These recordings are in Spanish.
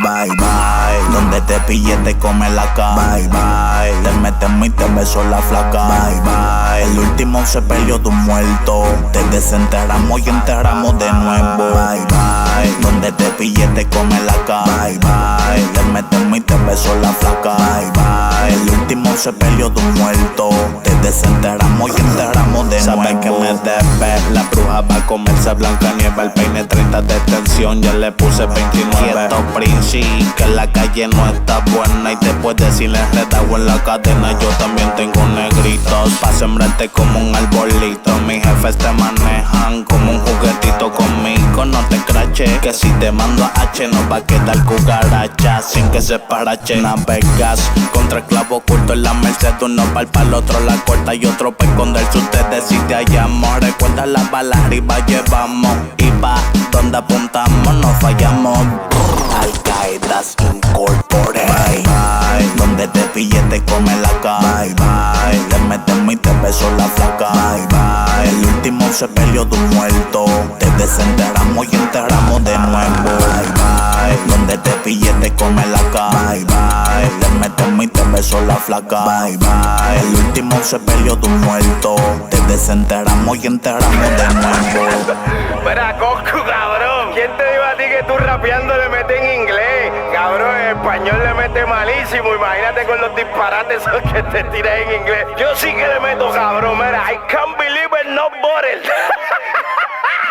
Bye bye, donde te pille te come la cara. Bye bye, te metemos y te beso la flaca. Bye bye, el último sepelio de un muerto. Te desenterramos y enterramos de nuevo. Bye bye, donde te pille te come la cara. Bye bye, te metemos y te beso la flaca. Bye bye, el último sepelio de un muerto. Te desenterramos y enterramos de nuevo. Sabes que me debe, la bruja va a comerse blanca nieve. El peine 30 de extensión, ya le puse 29. Quieto, Princi, que la calle no está buena. Y te puedes decir enredado en la cadena. Yo también tengo negritos pa' sembrarte como un arbolito. Mis jefes te manejan como un juguetito conmigo. No te crache, que si te mando a H no va a quedar cucaracha sin que se parache. Navegas contra el clavo oculto en la Merced. Uno pa'l pa'l otro la corta y otro pa' esconderse. Ustedes si te hallamos, recuerda las balas arriba llevamos. Y pa' donde apuntamos no fallamos. Al-Qaeda Incorporated. Bye bye, donde te pille te come la cara. Bye bye, te metemos y te beso la flaca. Bye bye, el último sepelio de un muerto. Te desenterramos y enterramos de nuevo. Bye bye, donde te pille te come la cara. Bye bye, te metemos y te beso la flaca. Bye bye, el último sepelio de un muerto. Te desenterramos y enterramos de nuevo. Espera, Coscu, cabrón. ¿Quién te dijo a ti que tú rapeando le metes en inglés? Cabrón, en español le mete malísimo. Imagínate con los disparates esos que te tiras en inglés. Yo sí que le meto, cabrón. Mira, I can't believe it, no bottle.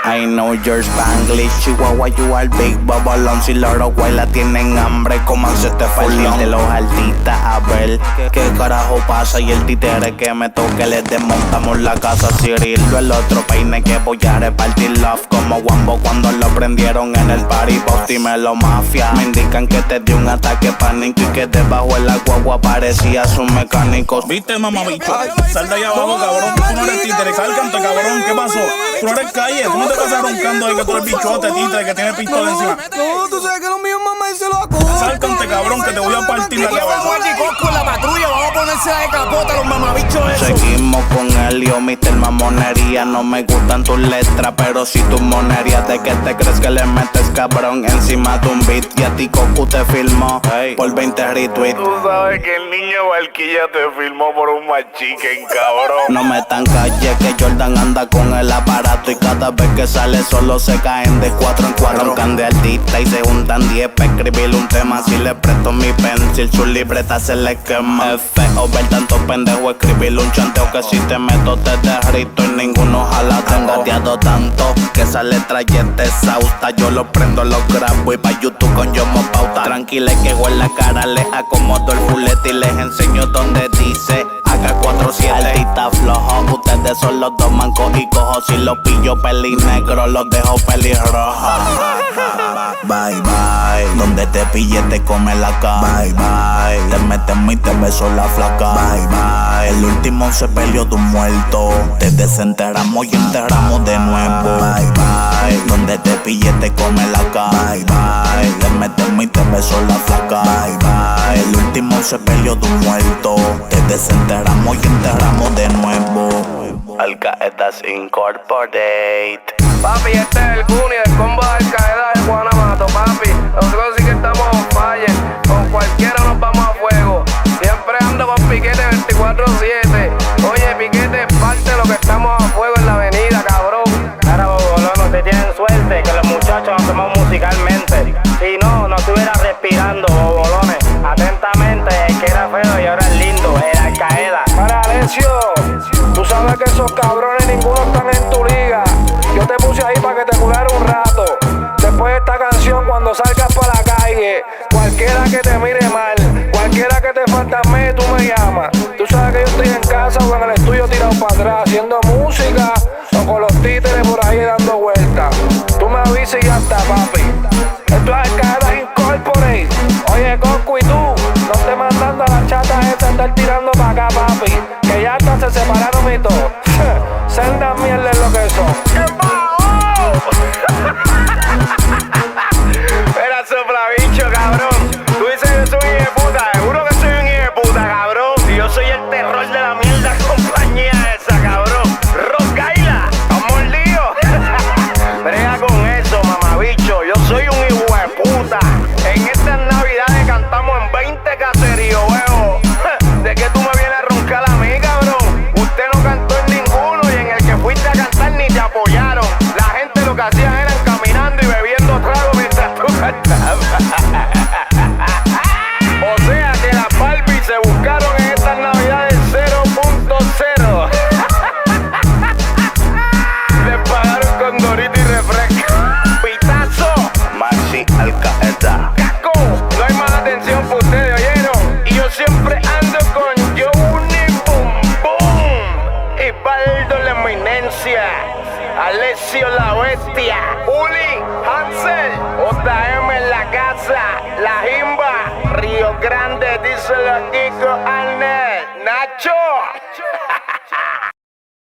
I know your Spanglish, Chihuahua, you are big Babylon. Si los guay la tienen hambre, cómanse este faldón de los artistas. A ver qué carajo pasa. Y el títere que me toque le desmontamos la casa. Cirilo, el otro peine que voy a repartir love. Como Wambo cuando lo prendieron en el party pop. Dímelo mafia, me indican que te dio un ataque pánico. Y que debajo de la guagua parecías un mecánico. ¿Viste, mamá bicho? Sal de allá abajo, cabrón. Tú no eres títere, sálcate, cabrón. ¿Qué pasó? Tú no eres calle, tú no te pasas roncando ahí que tú eres bichote, títere, que tiene pistola encima. No, tú sabes que los míos mamá y se lo acusan. Sálcate, cabrón, que te voy a partir la cabeza. Con la patrulla, vamos a ponerse de capota los mamabichos esos. Seguimos con Helio, Mr. Mamonería. No me gustan tus letras, pero si tus monerías. ¿De qué te crees que le metes, cabrón? Encima de un beat y a ti Cocu te filmó por 20 retweets. Tú sabes que el niño Barquilla te filmó por un machiquen, cabrón. No me tan calle que Jordan anda con el aparato. Y cada vez que sale solo se caen de 4 en 4. Roncan de artista y se juntan 10 para escribir un tema. Si le presto mi pencil, su libreta se le quema. Es feo ver tanto pendejo escribir un chanteo. Que si te meto te derrito y ninguno jala. Tengo gateado tanto que esa letra ya te exhausta. Yo lo prendo, lo grabo y pa' YouTube con yo me pauta. Tranquila que en la cara le acomodo el fulete y les enseño donde dice AK-47. Artista flojo, ustedes son los dos mancos y cojos. Si los pillo peli negro, los dejo pelirrojo. Bye bye, donde te pille te come la cara. Bye bye, te metemos y te beso la flaca. Bye bye, el último sepelio de un muerto. Te desenterramos y enterramos de nuevo. Bye bye, donde te pille te come la cara. Bye bye, te metemos y te beso la flaca. Bye bye, el último sepelio de un muerto. Te desenterramos y enterramos de nuevo. Al-Qaeda Incorporated. Papi, este es el Guni del combo de Al-Qaeda de Guanamato, papi. Nosotros sí que estamos on fire. Con cualquiera nos vamos a fuego. Siempre ando con Piquete 24/7. Oye, Piquete, parte de lo que estamos a fuego en la avenida, cabrón. Ahora, Bobolón, ustedes tienen suerte que los muchachos nos tomamos musicalmente. Si no, no estuviera respirando, Bobolones. Atentamente, el que era feo y ahora es lindo, el Al-Qaeda. Para Alessio, tú sabes que esos cabrones ninguno están en tu liga. Yo te puse ahí para que te curara un rato. Después de esta canción, cuando salgas para la calle, cualquiera que te mire mal, cualquiera que te fantasme, tú me llamas. Tú sabes que yo estoy en casa o en el estudio tirado para atrás, haciendo música o con los títeres por ahí dando vueltas. Tú me avisas y ya está, papi. Esto es Al-Qaeda Incorporated. Oye, Coscu, y tú, no estés mandando a las chatas estas a estar tirando para acá, papi. Que ya hasta se separaron y todo. Senda mierda es lo que son. ¡Qué bajo! Espera, soplabicho, cabrón. Tú dices que soy un hijo de puta. Seguro que soy un hijo de puta, cabrón. Si yo soy el terror de la mierda compañía esa, cabrón. Rocaila, estamos líos. Brega con eso, mamabicho. Yo soy un hijo de puta. En esta Alessio la bestia, Uli, Hansel, JM en la casa, La Jimba, Río Grande, díselo a Kiko, Arnel, Nacho.